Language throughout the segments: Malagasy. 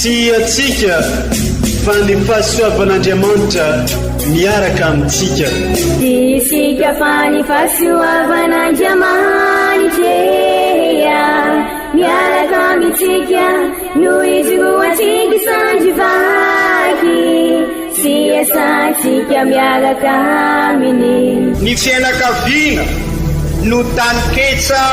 Tiatsika fa ny fahasoavan'Andriamanitra miaraka amintsika. Tisika fa ny fahasoavan'Andriamanitra miaraka amintsika noho izy roatsika sandrivaky siasantsika miaraka aminy. Ny fianakaviana no taniketsa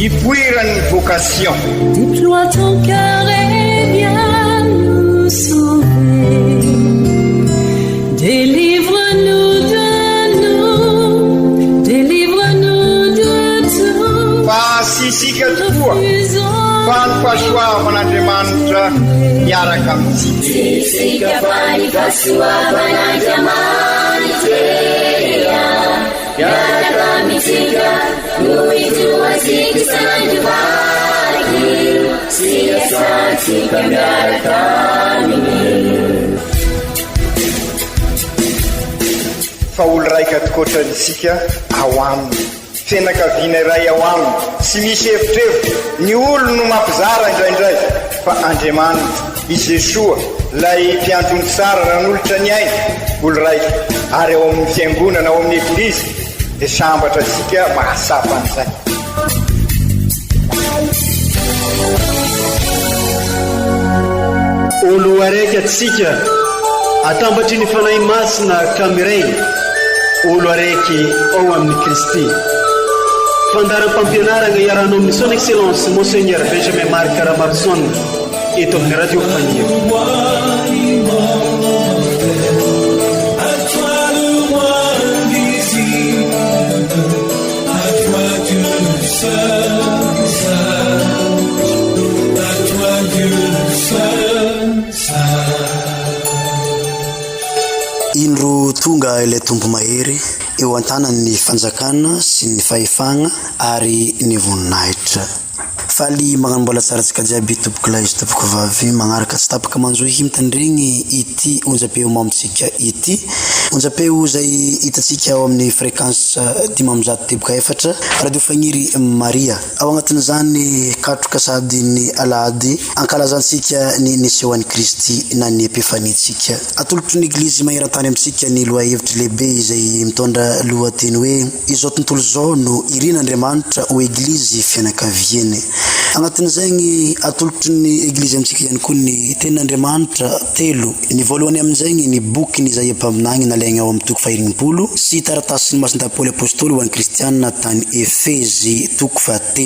ipoiran'ny vocation. Déploie ton cœur et viens nous sauver. Délivre-nous de tout. Fasisika tokoa fa ny fahasoavan'Andriamanitra miaraka amintsika. Tisika fa ny fahasoavan'Andriamanitra miaraka amintsika noho izy roatsika sandrivaky siasantsika miaraka aminy. Fa olo raika atikoatrantsika ao aminy, fianakaviana iray ao aminy, tsy misy hevitrevitra. Ny olo no mampizara indraindray fa Andriamanitra izy Jesoa lay mpiantony tsara ran'olotra ny aina, olo raika ary ao amin'ny fiangonana ao amin'ny eglizy dia sambatra tsika mahasapa an'izay. Olo araiky atsika atambatry ny fanahy masina kamiray, olo araiky ao amin'ny Kristy. Fandaram-pampianarana iarana amin'ny son excellence Monseigneur Benjamin Marc Ramarson eto amin'ny Radio Fania. Indro tonga ilay tombo mahery eo an-tanan'ny fanjakana sy ny fahefagna ary ny voninahitra. Faly magnambola tsara tsika jiaby tompoko lahy izy tompoko vavy magnaraka tsy tapaka manjohy mitandregny ity onjapeo mamitsika ity. Onjapeo zay hitatsika ao amin'ny fréquence 514 radio fagniry Maria. Ao agnatin'izany katroka sady ny alahady ankalazantsika ny nisehoan'i Kristy na ny epifanitsika. Atolotry ny eglizy maheran-tany amintsika ny loha hevitry lehibe izay mitondra lohateny hoe izao tontolo zao no irin'Andriamanitra ho eglizy fianakaviany. Agnatin'izay atolotry ny eglizy amintsika ihany koa ny tenin'Andriamanitra telo. Ny voalohany amin'izay ny boky ny Isaia mpaminany nalaigna ao amin'ny toko faha-20 sy taratasy ny masinda Paoly apôstôly ho an'ny kristianina tany Efezy toko faha-3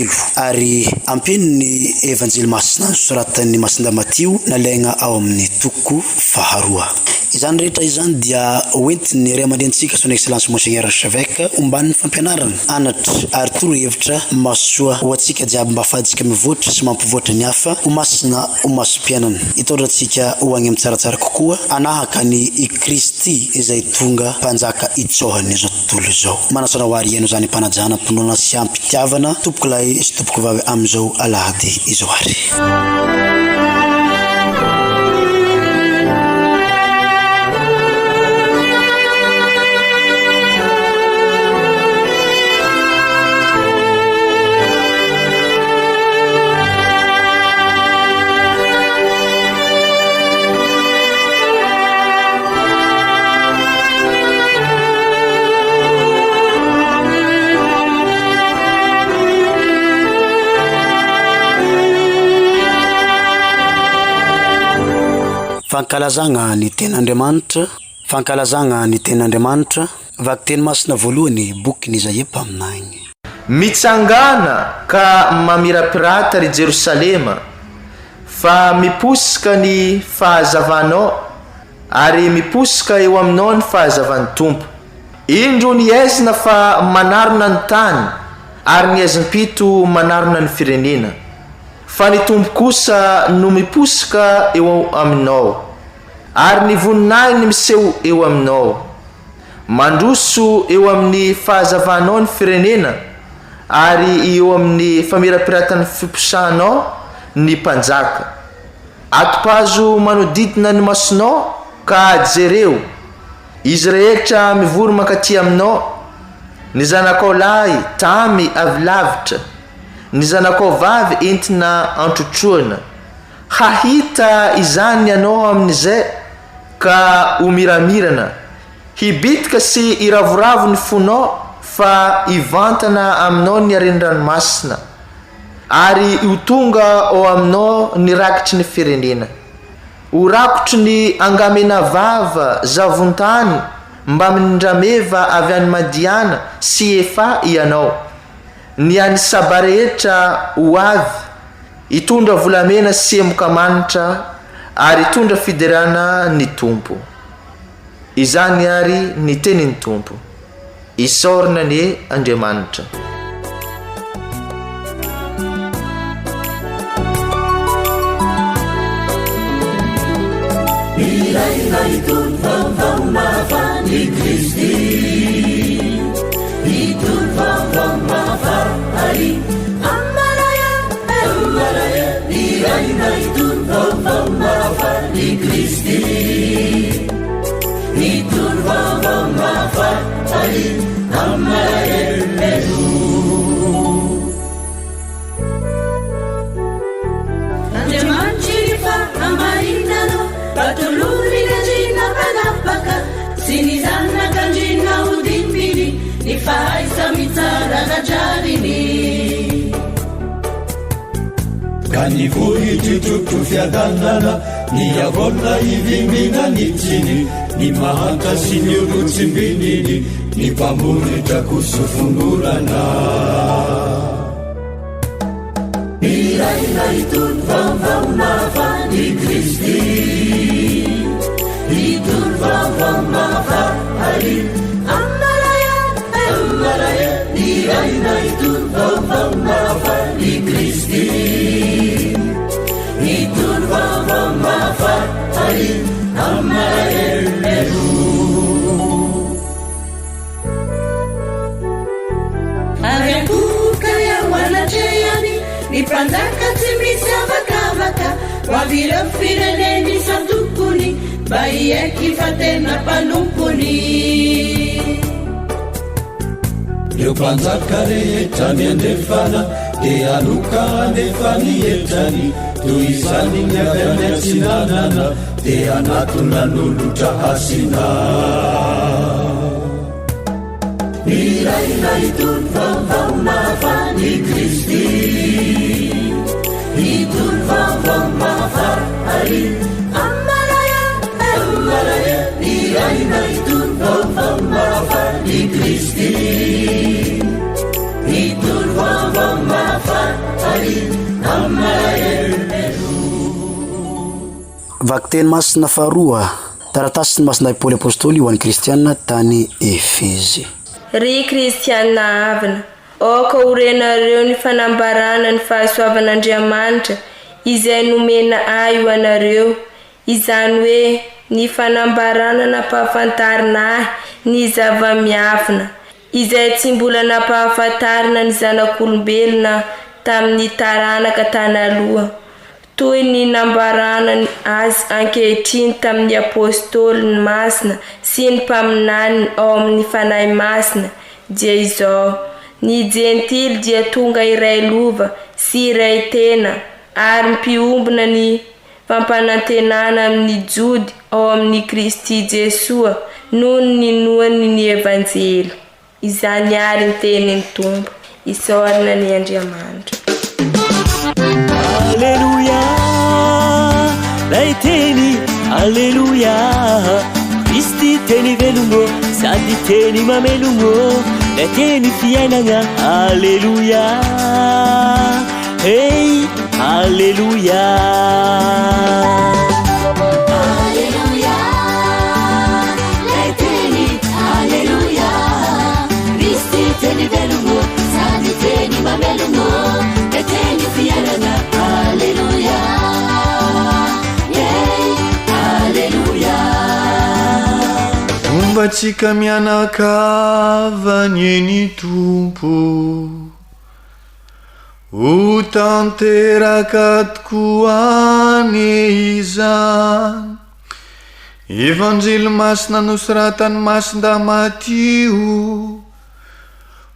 ary ampeny ny evanjely masina soratan'ny masinda Matio nalaigna ao amin'ny toko faha-2. Izany rehetra izany dia hoentiny ray aman-drentsika son excellence Monseigneur Archevêque omban'ny fampianarana anatra ary torohevitra masoa ho antsika jiaby mba afahaditsika mivoatra sy mampivoatra ny hafa ho masina ho masom-pianana. Hitondratsika ho agny amin'tsaratsara kokoa anahaka ny Kristy izay tonga mpanjaka itsohany izao tontolo izao. Manasana ho ary iano zany mpanajana mponona sy ampitiavana tompoko lahy sy tompoko vavy amin'izao alahady izao ary. Fankalazagna ny ten'Andriamanitra, fankalazagna ny ten'Andriamanitra, vaky teny masina voalohany boky ny Isaia mpaminany. Mitsangana ka mamirapirata ry Jerusalema, fa miposika ny fahazavanao ary miposika eo aminao ny fahazavan'ny Tompo. Indro ny ezina fa manarona ny tany ary ny ezim-pito manarona ny firenena. Fa ny Tompo kosa no miposika eo aminao ary ny voninahiny ny miseho eo aminao. Mandroso eo amin'ny fahazavanao ny firenena ary eo amin'ny famirapiratany fiposahanao ny mpanjaka. Atopazo manodidina ny masonao ka jereo izy rehetra mivory mankaty aminao, ny zanakao lahy tamy avy lavitra, ny zanakao vavy entina antrotroana hahita izany ianao amin'izay ka homiramirana, hibitika sy iravoravo ny fonao fa ivantana aminao ny arendranomasina ary ho tonga ao aminao ny rakitry ny firenena. Ho rakotry ny angamena vava zavontany mba mindrameva avy any Madiana sy efa ianao. Ny any Saba rehetra ho avy hitondra volamena sy emoka manitra ary hitondra fiderana ny Tompo. Izany ary ny tenin'ny Tompo. Isaorina ny Andriamanitra. Kani vohitry trotro fiadanana, ny avona ivimbina ny tsiny, ny mahanta sy ny olotsimbininy, ny mpamoritra koso fondorana. Iraina itony vaovao mafa ny Kristi, itony vaovao mafa ary amaraya, iraina itony vaovao mafa ny Kristi. Nipanzaka tsy avakavaka wavira fireneny santokony mba hiaiky fa tena mpanompony. Ireo mpanjaka rehetra miandefana dia aloka andefany entrany, toy izany ny avy any atsinanana dia anatona nolotra hasina. Iraina itony vaovao mafa ny Kristi, itony vaovao mafa ary amaraya, iraina itony vaovao mafa ny Kristi, itony vaovao mafa ary amaraya. Vakteny masina faharoa, taratasy ny masina Paoly apôstôly ho an'ny kristianina tany Efezy. Ry kristianina avana, aka orenareo ny fanambarana ny fahasoavan'Andriamanitra izay nomena ahy ho anareo, izany hoe ny fanambarana nampahafantarina ahy ny zava-miafina izay tsy mbola nampahafantarina ny zanak'olombelona tamin'ny taranaka tanaloha, toy ny nambarana azy ankehitriny tamin'ny apôstôly ny masina sy ny mpaminany ao amin'ny fanahy masina dia izao: ny jentily dia tonga iray lova sy iray tena, ary mpihombona ny fampanantenana amin'ny jody ao amin'ny Kristy Jesua noho ny noany ny evanjely. Izany ary ny tenin'ny Tompo. Isaorina ny Andriamanitra. Alleluia, lay teny alleluia, Kristi teny velongo sady teny mamelongo, lay teny fiainana alleluia, hey alleluia. Alleluia, lay teny alleluia, Kristi teny velongo sady teny mamelongo, lay teny fiainana alleluia, yay alleluia. Ombatsika mianakava ny Tompo, ho tanteraka tokoa ny izany evanjely masina nosoratany masinda Matio,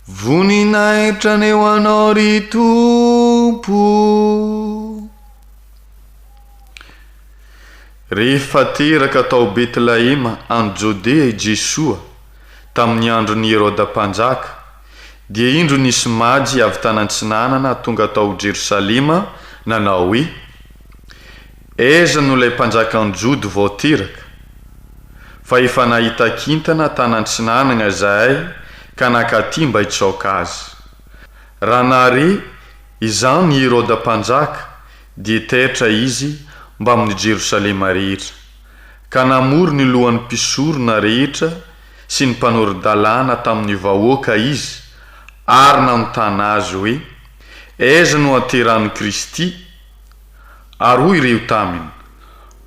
voninahitra ny ho anao ry Tompo. rehefa teraka tao Betlehema any Jodea i Jesoa tamin'ny andro ny Heroda mpanjaka, dia indro nisy mady avy tanantsinanana tonga tao Jerosalema nanao hoe: aiza no ilay mpanjakan'ny Jody vao teraka? Fa efa nahita kintana tanantsinanana zahay ka nakaty mba hitsaoka azy. Raha nare izany ny Heroda mpanjaka, dia taitra izy mba amin'ny Jerosalema rehetra, ka namory ny lohan'ny mpisorona rehetra sy ny mpanorodalàna tamin'ny vahoaka izy, ary nanontana azy hoe: aiza no ateran'ny Kristy? Ary hoy ireo taminy: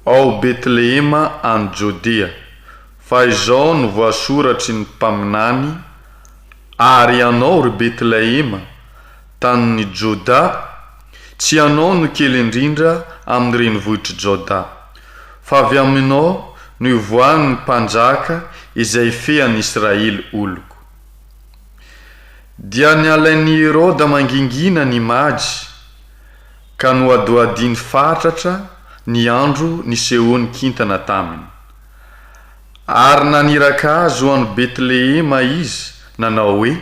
ao Betlehema any Jodea, fa izao no voasoratry ny mpaminany, ary ianao ry Betlehema tanin'ny Joda, tsy ianao no kely indrindra amin'ny renivohitry Joda, fa avy aminao no ivoan'ny mpanjaka izay fean'ny Israely oloko. Dia nialain'ny Heroda mangingina ny mady, ka noadoadiny fatratra ny andro nisehoany kintana taminy. Ary naniraka azy ho any Betlehema izy, nanao hoe: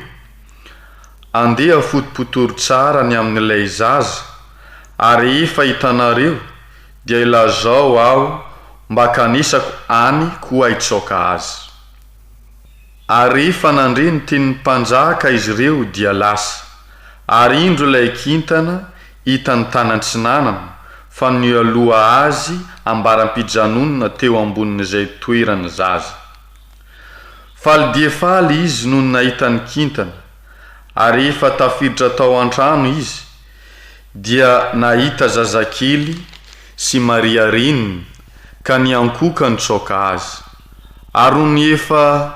andeha fotopotoro tsara ny amin'ilay zaza, ary efa hitanareo dia ilazao aho mba kanesako any koa hitsaoka azy. Ary efa nandre ny tenin'ny mpanjaka izy ireo dia lasa, ary indro ilay kintana hitany tanantsinanana, fa nialoha azy ambaram-pijanonana teo ambonin'izay toerany zaza. Faly dia faly izy no nahitany kintana, ary efa tafiditra tao an-trano izy, dia nahita zazakely sy Maria reniny, ka niankoka nitsaoka azy. Ary ny efa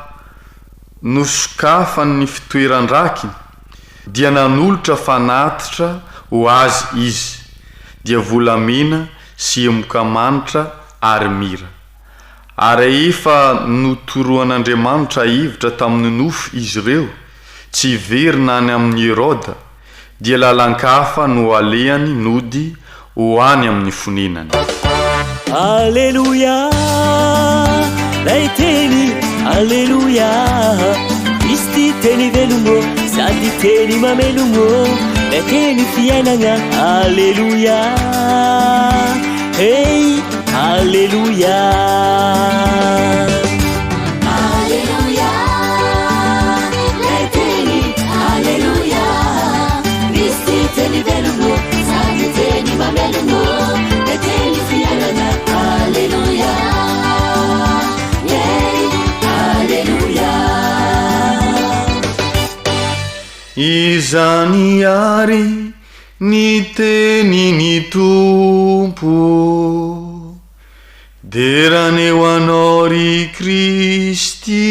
nosokafany ny fitoeran-drakiny, dia nanolotra fanatitra ho azy izy, dia volamena sy mokamanitra ary mira. Ary efa notoroan'Andriamanitra hevitra tamin'ny nofo izy ireo, tsy verina any amin'ny Heroda, dia lalan-kafa no alehany nody ho any amin'ny fonenany. Alleluia, lay teny alleluia, Kristy teny velomo sady teny mamelomo, lay teny fiainana alleluia, hey alleluia. Alleluia, lay teny alleluia, Kristy teny velomo sady teny mamelomo, lay teny fiainana alleluia, hey alleluia. Izany ary ny teny ny Tompo, derany ho anao ry Kristy.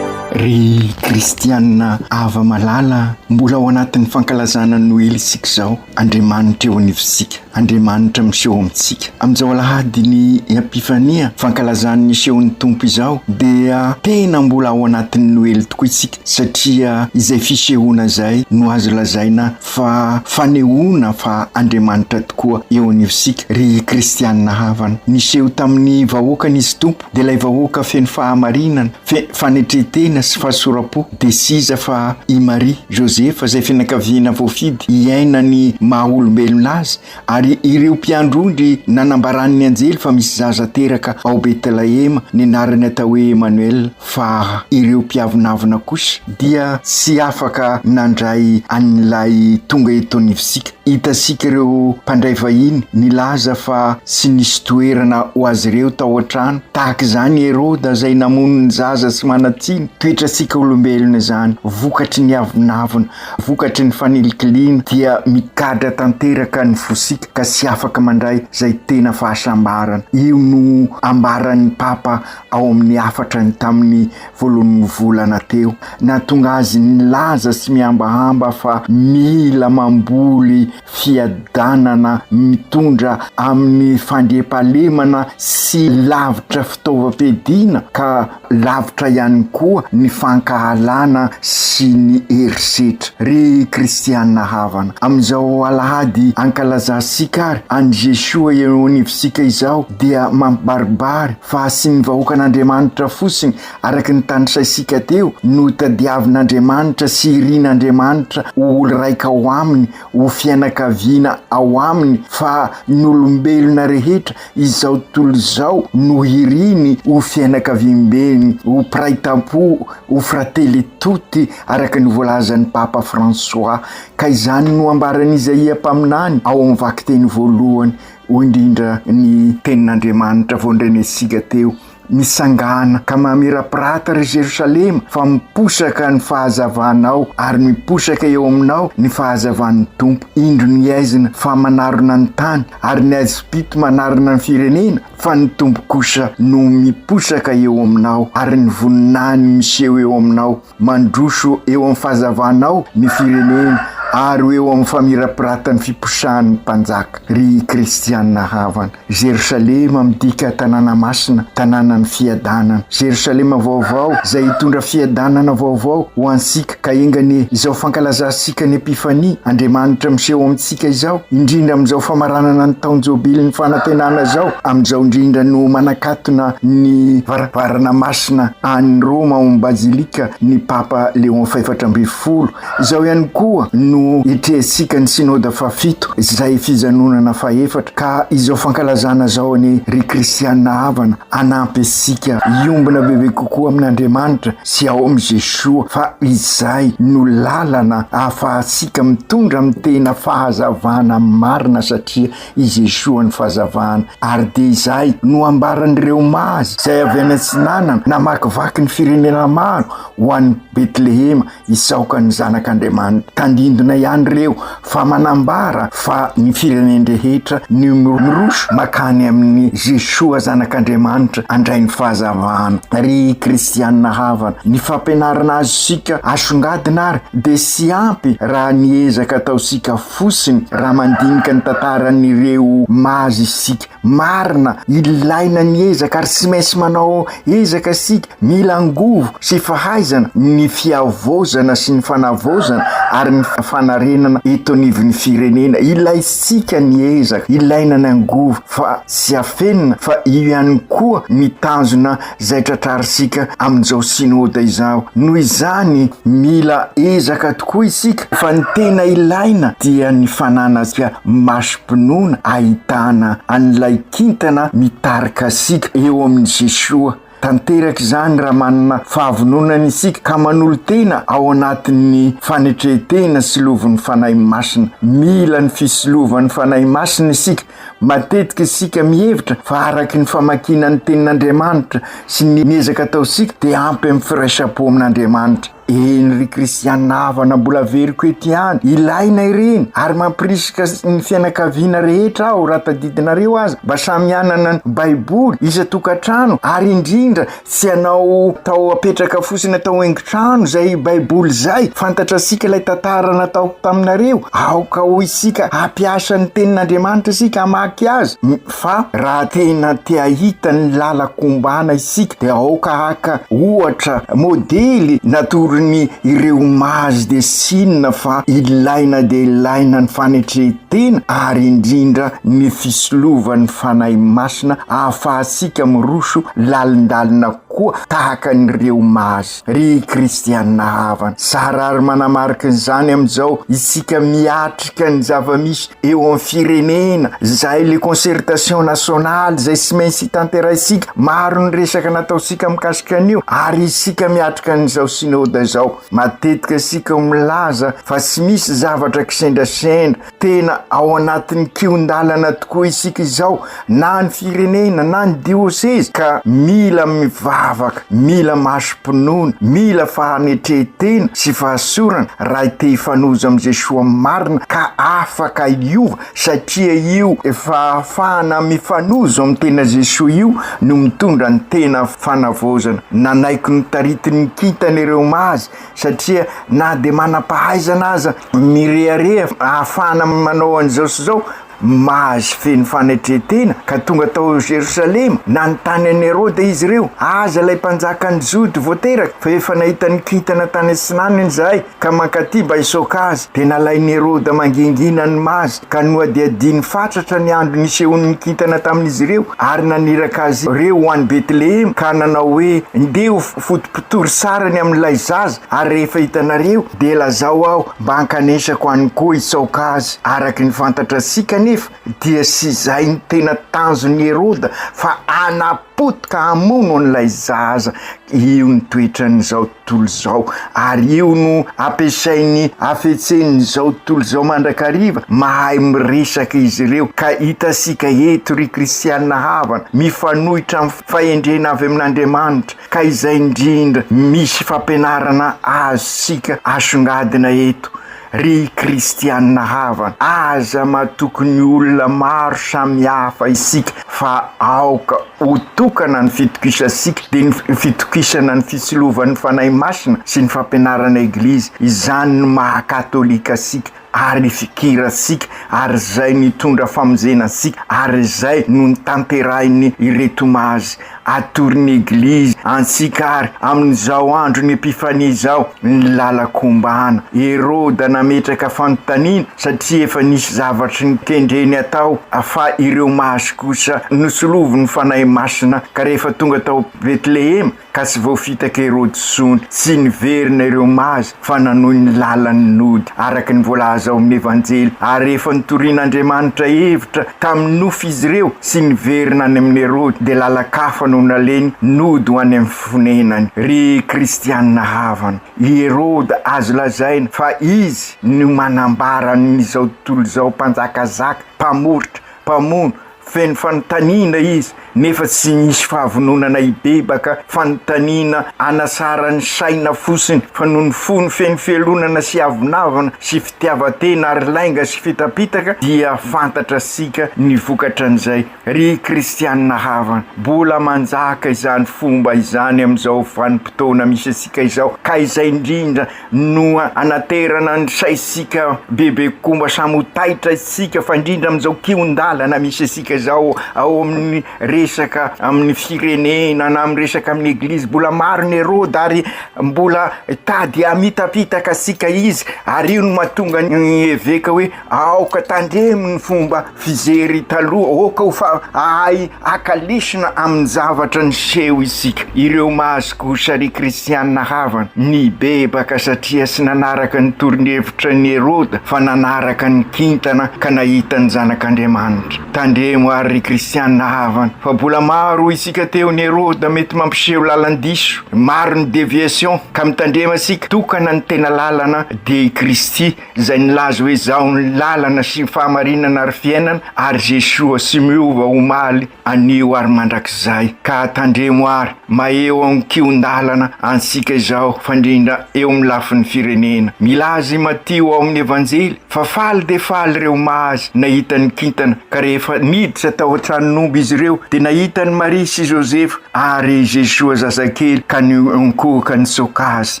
Ry kristianina ava malala, mbola ao anatin'ny fankalazana Noely isika zao. Andriamanitra eo anivosika, Andriamanitra miseho amintsika. Amin'izao alahady ny EPIFANIA, fankalazan'ny sehon'ny Tompo izao, dia tena mbola ao anatin'ny Noely tokoa isika, satria izay fisehoana zay no azo lazaina fa fanehoana fa Andriamanitra tokoa eo anivosika. Ry kristianina havana, niseho tamin'ny vahoakan'izy Tompo, dia ilay vahoaka feno fahamarinana, fanetretena sy fahasorapo, de siza fa i Maria Josefa zay fianakaviana voafidy iaina ny maha-olombelona azy, ary ireo mpiandrondry nanambaran'ny anjely fa misy zaza teraka ao Betlehema, ny anarany atao hoe Emmanuel. Fa ireo mpiavinavina kosa dia sy afaka nandray an'ilay tonga eto anivosika. hitasika ireo mpandray vahiny nilaza fa sy nisy toerana ho azy ireo tao an-trano. Tahaka izany Heroda zay namonony zaza sy manatsiny. Toetratsika olombelona zany vokatry ny avinavina, vokatry ny fanelikilina dia mikadra tanteraka ny fosika ka sy afaka mandray zay tena fahasambarana. Io no ambaran'ny Papa ao amin'ny afatrany tamin'ny voalohan'ny volana teo. Nahatonga azy nilaza sy miambahamba fa mila mamboly fiadanana mitondra amin'ny fandriampahalemana sy lavitra fitaovam-piadiana ka lavitra ihany koa ny fankahalana sy ny herisetra. Ry kristianina havana, amin'izao alahady ankalazasika ary any Jesoa eo anivosika izao dia mampibaribary fa sy ny vahoakan'Andriamanitra fosiny araka ny tanisaisika teo no tadiavin'Andriamanitra sy irian'Andriamanitra olo raika ao aminy, ho fianakaviana ao aminy, fa ny olombelona rehetra izao tontolo izao no iriny ho fianakaviam-beny, ho piraitam-po, ho fratelli tutti araka ny voalazan'ny Papa François. Ka izany no ambaran'i Isaia mpaminany ao amin'ny vakiteny voalohany ho indrindra ny tenin'Andriamanitra voandrenesika teo. Misangana ka mamirapirata ry Jerusalema fa miposaka ny fahazavanao ary miposaka eo aminao ny fahazavan'ny Tompo. Indro ny aizina fa manarona ny tany ary ny azipito manarona ny firenena, fa ny Tompo kosa no miposaka eo aminao ary ny voninany miseho eo aminao, mandroso eo amin'ny fahazavanao ny firenena ary eo amin'ny famirapiratany fiposahan'ny mpanjaka. Ry kristianina havana, Jerusalema midika tanàna masina, tanàna ny fiadanana. Jerusalema vaovao zay hitondra fiadanana vaovao ho ansika ka engany izao fankalazasika ny epifania. Andriamanitra miseho amintsika izao indrindra amin'izao famaranana ny taonjobily ny fanantenana zao, amin'izao indrindra no manakatona ny varavarana masina any Roma ao amin'ny bazilika ny Papa Léon 14. Izao ihany koa no itresika ny sinoda fafito zay fijanonana faefatra. Ka izao fankalazana zao ny ry kristianina havana anampy sika iombona bebe kokoa amin'Andriamanitra sy ao amin'ny Jesoa, fa izay no lalana ahafahasika mitondra amin'ny tena fahazavana marina satria i Jesoa ny fahazavana. Ary de izay no ambaran'ireo mazy zay avy any antsinanana namakivaky ny firenena maro ho an'ny Betlehema isaoka ny zanak'Andriamanitra. Tandindona ihany reo fa manambara fa ny firenena rehetra ny miroso makany amin'ny Jesoa zanak'Andriamanitra andray ny fahazavana. Ry kristianina havana, ny fampianarana azy sika asongadina ary de sy ampy raha niezaka ataosika fosiny raha mandinika ny tantaran'ireo mazy sika. Marina ilaina niezaka ary sy maintsy manao ezaka sika, mila angovo sy fahaizana ny fiavozana sy ny fanavozana ary ny fanarenana eto anivon'ny firenena. Ilaisika niezaka, ilaina ny angovo fa sy afenina, fa io ihany koa mitanjona zay tratrarisika amin'izao sinoda izao. Noho izany mila ezaka tokoa isika, fa ny tena ilaina dia ny fananasika masom-pinoana ahitana an'ilay kintana mitarika sika eo amin'ny Jesoa. Tanteraka izany raha manana fahavononana isika ka manolo tena ao anatin'ny fanetretena sy lovon'ny fanahy masina. Mila ny fisilovan'ny fanahy masina isika. Matetika isika mihevitra fa araky ny famakiana ny tenin'Andriamanitra sy ny miezaka ataosika dia ampy amin'ny firaisam-po amin'Andriamanitra. Ry kristianina havana mbola veriko ety ihany, ilaina ireny ary mampirisika ny fianakaviana rehetra ao raha tadidinareo azy mba samy anana ny baiboly isa-tokantrano, ary indrindra sy anao tao apetraka fosiny atao haingon-trano zay baiboly zay. Fantatrasika ilay tantara natao taminareo, aoka ho isika hampiasa ny tenin'Andriamanitra isika hamaky azy. Fa raha tena te ahita ny lalakombana isika dia aoka haka ohatra modely natoro ny ireo mazy de sinina, fa ilaina de ilaina ny fanetretena ary indrindra ny fisilovan'ny fanahy masina ahafahasika miroso lalindalina koa tahaka nyreo mazy. Ry kristianina havana, sarary manamarika zany am'izao isika miatrika ny zava-misy eo amin'ny firenena, zay le concertation nationale zay tsy maintsy tanterahisika, maro ny resaka nataosika mikasika an'io, ary isika miatrika n'izao synode zao. Matetika isika milaza fa tsy misy zavatra kisendrasendra, tena ao anatin'ny kiondalana tokoa isika izao, na ny firenena na ny diocese, ka mila mivavaka, mila maso-pinoana, mila fahanetretena sy fahasorana raha te hifanoza amin'izay soa marina ka afaka iova, satria io efa ahafahana mifanozo amin'ny tena Jesoa io no mitondra ny tena fanavozana. Nanaiko ny taritiny kitana ireo mazy, satria na de manam-pahaizana aza mirearea ahafahana manao an'izao sy zao, mahazo feno fanetretena ka tonga tao Jerusalema na ny tany an'i Herode izy ireo. Aza lay mpanjaka ny jody voateraka fa efa nahita ny kintana tany Sinaniny zahay ka mankaty mba hisoka azy, de nalain'i Herode mangingina ny mazy ka noadiadiny fatratra ny andro nisehon'ny kintana tamin'izy ireo, ary naniraka azy ireo ho any Betlehema ka nanao hoe ndeo fotopotory sarany amin'ilay zaza, ary rehefa hitanareo de lazao aho mba hankanesako any koa hisoka azy. Araky ny fantatra sika nefa dia sy zay ny tena tanjon'ny Herode fa anapotika hamono an'ilay zaza. Io ny toetran'izao tontolo zao, ary io no ampiasainy afetsen'izao tontolo zao mandrakariva, mahay miresaka izy ireo. Ka hitasika eto ry kristianina havana mifanohitra amin'ny fahendrena avy amin'Andriamanitra, ka izay indrindra misy fampianarana azosika asongadina eto. Ry kristianina havana, aza matokony olona maro samihafa isika, fa aoka hotokana ny fitokisasika, de ny fitokisana ny fisilovany fanahy masina sy ny fampianarana eglizy. Izany ny maha-katolika sika, ary fikira sika, ary zay nitondra famonjena sika, ary zay no nitanterainy ireto mazy atoriny eglizy ansika. Ary amin'izao andro ny epifania zao ny lalakombana, Herode nametraka fanontaniana satria efa nisy zavatry ny kendreny atao, fa ireo mazy kosa nosolovo ny fanahy masina. Ka rehefa tonga tao Betlehema ka tsy voafitaka Herode sony, tsy niverina ireo mazy fa nanohy ny lalany nody araky ny voalaza ao amin'ny evanjely. Ary rehefa nitorin'Andriamanitra hevitra tamin'ny nofo izy ireo sy niverina any amin'ny Herode, de lalakafa no naleny nody ho any amin'ny fonenany. Ry kristianina havana, Herode azo lazaina fa izy no manambara n'izao tontolo zao mpanjakazaka, mpamoritra, mpamono, feno fanontaniana izy, nefa tsy nisy fahavononana ibebaka, fanontaniana anasara ny saina fosiny, fa noho ny fony feno felonana sy avinavana sy fitiavatena ary lainga sy fitapitaka, dia fantatra sika ny vokatra an'izay. Ry kristianina havana, mbola manjaka izany fomba izany amin'izao vanim-potoana misy asika izao, ka izay indrindra no anaterana ny saisika bebe komba samotaitra isika, fa indrindra amin'izao kiondalana misy asika izao ao amin'ny resaka amin'ny firenena na amin'ny resaka amin'ny eglizy. Mbola maro ny Herode ary mbola tady amitapitaka sika izy, ary io no mahatonga ny eveka hoe aoka tandremo ny fomba fijery taloha, oka ho fa ay akalisina amin'ny zavatra ny seho isika. Ireo mazy kosa ry kristianina havana ny bebaka satria sy nanaraka ny toronyhevitra ny Herode, fa nanaraka ny kintana ka nahita ny zanak'Andriamanitra. Tandremo ary ry kristianina havana, fa mbola maro isika teo ny Herode mety mampiseho lalandiso, maro ny deviation, ka mitandrema sika tokana ny tena lalana de Kristy, zay nilaza hoe zao ny lalana sy fahamarinana ary fiainana, ary Jesoa sy miova omaly anio ary mandrakizay. Ka tandremo ary maheo amin'ny kiondalana ansika izao, fandrindra eo amin'ny lafin'ny firenena. Milazy Matio ao amin'ny evanjely fa faly de faly reo mazy nahita ny kintana, ka rehefa niditra tao an-tranon'omby izy ireo de nahita ny Maria sy Josefa ary Jesoa zazakely, ka nikoka ny soka azy.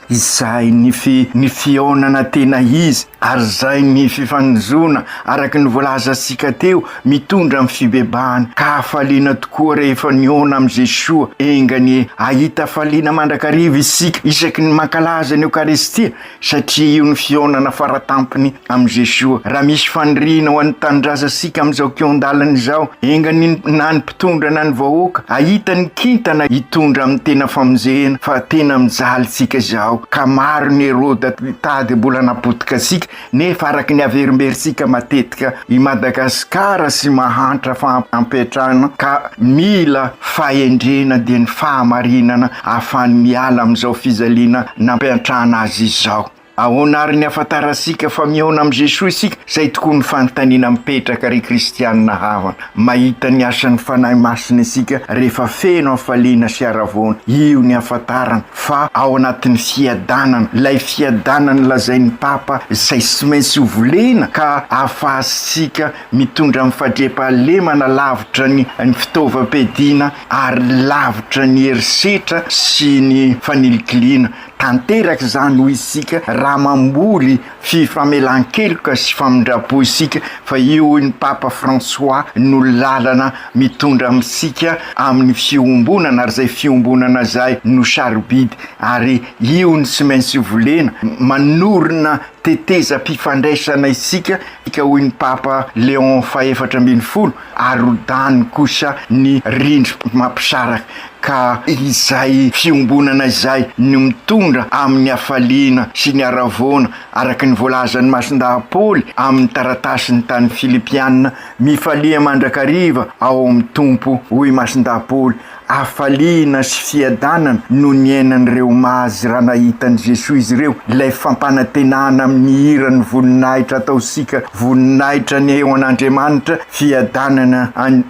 Izay ny fionana tena izy ary zay ny fifanozona araky ny voalazantsika teo mitondra amin'ny fibebahana ka afaliana tokoa rehefa niona am' Jesoa engany ahita faliana mandrakariva isika isaky ny mankalaza ny Eukaristia satria io ny fionana faratampony am' Jesoa. Raha misy faniriana ho an'ny tanindrazasika am'izao kiondalany zao engany na ny mpitondra na ny vahoaka ahita ny kintana hitondra amin'ny tena famonjena fa tena mijaly sika zao ka maro ny Herôda tady mbola napotika sika nefa araky ny averimberisika matetika i Madagasikara sy mahantra fa ampetrana ka mila fahendrena dia ny fahamarinana ahafany miala am'izao fizaliana nampetrana azy izao. Ahoana ary ny afatarasika fa miona am' Jesoa isika zay tokoa ny fanontaniana mipetraka ry kristianina havana mahita ny asan'ny fanahy masina isika rehefa feno afaliana sy aravona io ny afatarana fa ao anatin'ny fiadanana lay fiadanana lazain'ny papa zay sy maintsy hovolena ka ahafahasika mitondra amin'ny fadrepahalemana lavitra ny fitaovam-piadiana ary lavitra ny herisetra sy ny fanilikiliana tanteraky zany ho isika raha mamboly fifamelan-keloka sy famindrapo isika fa io ny Papa François no lalana mitondra amintsika amin'ny fiombonana ary zay fiombonana zay no sarobidy ary io ny tsy maintsy volena manorina teteza mpifandraisana isika ika hoy ny Papa Léon fa-14 ary rodany kosa ny rindry mampisaraka ka izay fiombonana izay no mitondra amin'ny afaliana sy ny aravona araky ny voalazan'ny masindahapoly amin'ny taratasy ny tany Filipianina mifalia mandrakariva ao amin'ny tompo hoy masindahapoly afaliana sy fiadanana no niainan'ireo mazy raha nahitan'i Jesoa izy ireo ilay fampanantenana amin'ny hira ny voninahitra ataosika voninahitra ny eo an'Andriamanitra fiadanana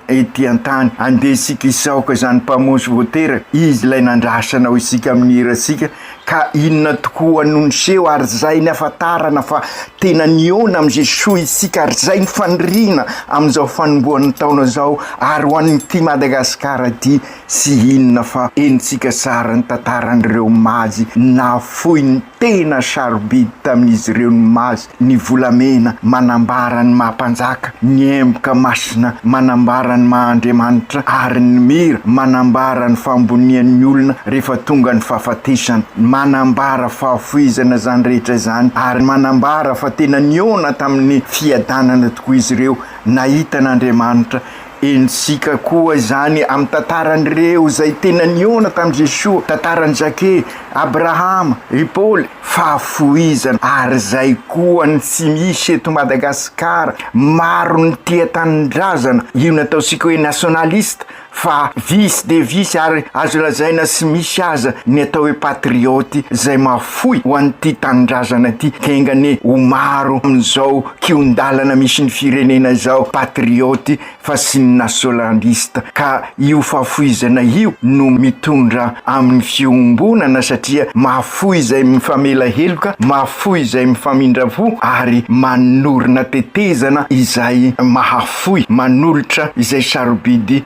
ety an-tany andesika isaoka zany mpamonjy voateraka izy ilay nandrasanao isika amin'ny hirasika ka inona tokoa noho ny seho ary zay ny afatarana fa tena niona am' Jesoa isika ary zay ny faniriana am'izao fanomboan'ny taona zao ary ho an'ity Madagasikara ty sy inona fa enitsika sara ny tantaran'ireo mazy nafoy ny tena sarobidy tamin'izy ireo ny mazy ny volamena manambara ny mahampanjaka ny emboka masina manambara ny mahandriamanitra ary ny mira manambara ny fambonian'ny olona rehefa tonga ny fahafatesana manambara fahafoizana zany rehetra zany ary manambara fa tena niona tamin'ny fiadanana tokoa izy ireo nahita n'Andriamanitra ensika koa zany amin'ny tantaran'ireo zay tena niona tamin'i Jesoa tantaran'i Jake Abrahama i Paul fahafoizana ary zay koa ny tsy misy eto Madagasikara maro ny tia tanindrazana io nataosika hoe nationaliste fa vice de vice ary azo lazaina sy misy aza ny atao hoe patrioty zay mafoy ho an'ity tanindrazana ty kengany ho maro am'izao kiondalana misy ny firenena zao patrioty fa sy ny nationaliste ka io fahafoizana io no mitondra amin'ny fiombonana satria mafoy zay mifamela heloka mafoy zay mifamindravò ary manorina tetezana izay mahafoy manolotra izay sarobidy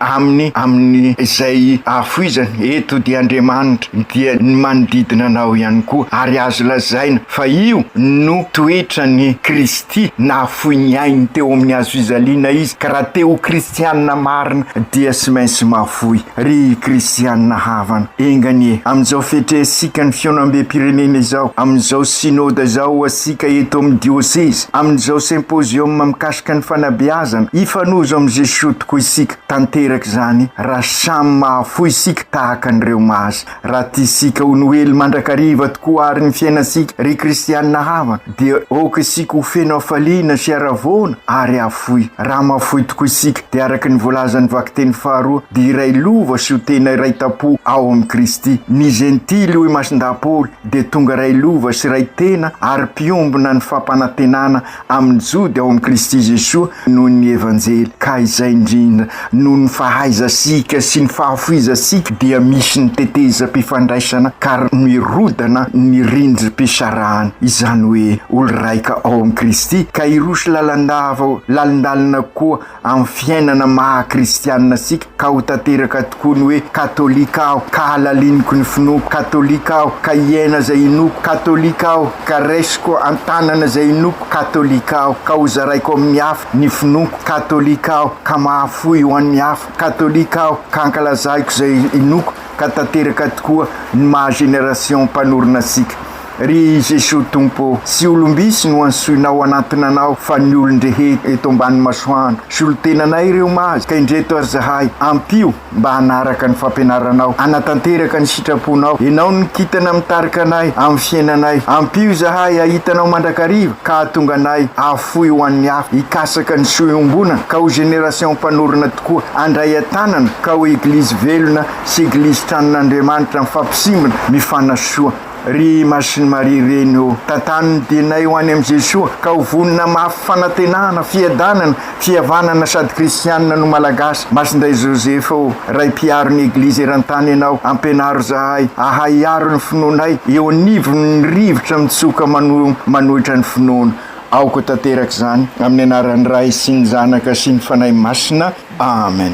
amin'ny izay afoizana eto dia Andriamanitra dia ny manodidina anao ihany koa ary azo lazaina fa io no toetra ny Kristy nafoy ny ainy teo amin'ny azo izaliana izy ka raha teo kristianina marina dia sy maintsy mafoy ry kristianina havana engany am'izao fetresika ny fionam-be-pirenena izao am'izao synode zao asika eto amin'ny diocese am'izao symposium mikasika ny fanabeazana ifanozo am' Jesoa tokoa isika tanteraky zany raha samy mahafoy isika tahaka an'ireo mazy raha tisika ho noely mandrakariva tokoa ary ny fiainasika ry kristianina havana dia oka isika ho feno afaliana sy aravona ary afoy raha mafoy tokoa isika dia araky ny voalazan'ny vakiteny faharoa dia iray lova sy ho tena iray tapo ao amin'ny Kristy ny gentily hoy masindahapoly dia tonga iray lova sy iray tena ary mpiombona ny fampanantenana amin'ny jody ao amin'ny Kristy Jesoa noho ny evanjely ka izay indrindra noho ny fahaiza sika sy ny fahafoizasika dia misy ny tetezam-pifandraisana ka mirodana ny rindrim-pisarahana, izany hoe olo raika ao amin'ny Kristy, ka irosy lalindalina koa amin'ny fiainana maha-kristianina sika, ka ho tanteraka tokoa ny hoe katolika aho ka halaliniko ny finoko, katolika aho ka hiaina zay inoko, katolika aho ka raisiko antanana zay inoko, katolika aho ka hozaraiko amin'ny hafa ny finoko, katolika aho ka mahafoy ho an'ny hafa, katolika aho ka ankalazaiko zay inoko, ka tanteraka tokoa ny maha-génération mpanorona sika. Ry Jesosy Tompo, sy olombisy no ansoinao anatinanao fa ny olon-drehety eto ambany masoandro, sy olo-tenanay ireo mazy, ka indreto ary zahay ampio mba hanaraka ny fampianaranao, anatanteraka ny sitraponao, enao ny kitana mitarika anay amin'ny fiainanay, ampio zahay ahitanao mandrakariva ka hatonga anay afoy ho an'ny hafa, hikasaka ny soiombonana ka ho génération mpanorona tokoa, andray an-tanana ka ho eglizy velona sy eglizy tranon'Andriamanitra mifampisimana mifanasoa. Ry Masiny Maria reny tantaniny dinay ho any amin'ny Jesosy ka ho vonina mafy fanantenana, fiadanana, fihavanana sady kristianina no malagasy. Masinday Josefa ray mpiaro ny eglizy eran-tany ianao, ampianaro zahay ahay aro ny finoanay eo anivo ny rivotra mitsoka manohitra ny finoana. Aoko tanteraka zany amin'ny anaran'ny Ray sy ny Zanaka sy ny Fanahy Masina. Amen.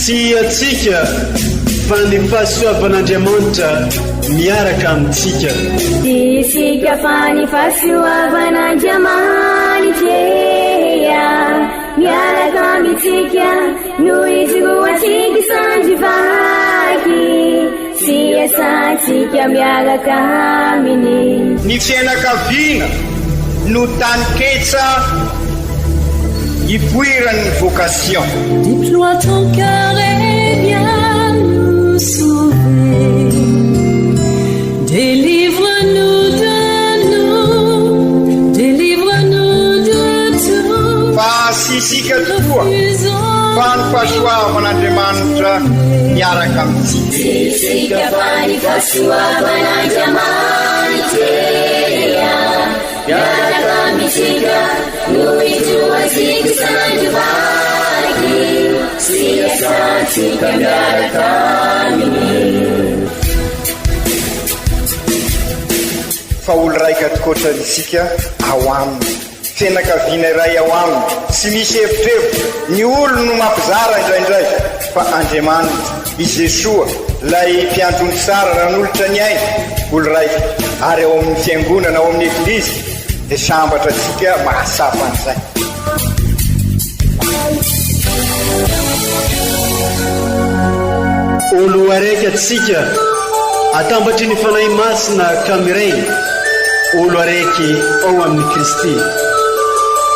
Sy atsika fa ny fahasoavan'Andriamanitra miaraka amintsika. Isika fa ny fahasoavan'Andriamanitra miaraka amintsika no isoatsika sandrivaky, sy asantsika miaraka aminy. Ny fianakaviana no tany ketsa ipoiran'ny vocation. Déploie ton cœur et viens nous sauver. Délivre-nous de tout. Fasisika tokoa fa ny fahasoavan'Andriamanitra miaraka amintsika. Sisika fa ny fahasoavan'Andriamanitra miaraka amintsika no isoatsika sandrivaky, sy asantsika miaraka aminy. Fa olo raika atokotrantsika ao aminy, fianakaviana iray ao aminy, sy misy hevitrevo ny olo no mampizara indraindray, fa Andriamanitra i Jesosy lay mpiandrony tsara ranolotra ny aina, olo raika ary ao amin'ny fiangonana ao amin'ny eglizy dia sambatra antsika mahasapa an'izay. Olo araiky atsika atambatry ny fanahy masina kamiray, olo araiky ao amin'ny Kristy.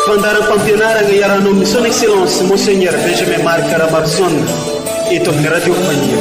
Fandaram-pampianarana iaranao amin'ny son excellence Monseigneur Benjamin Marc Ramarson eto amin'ny radio Fania.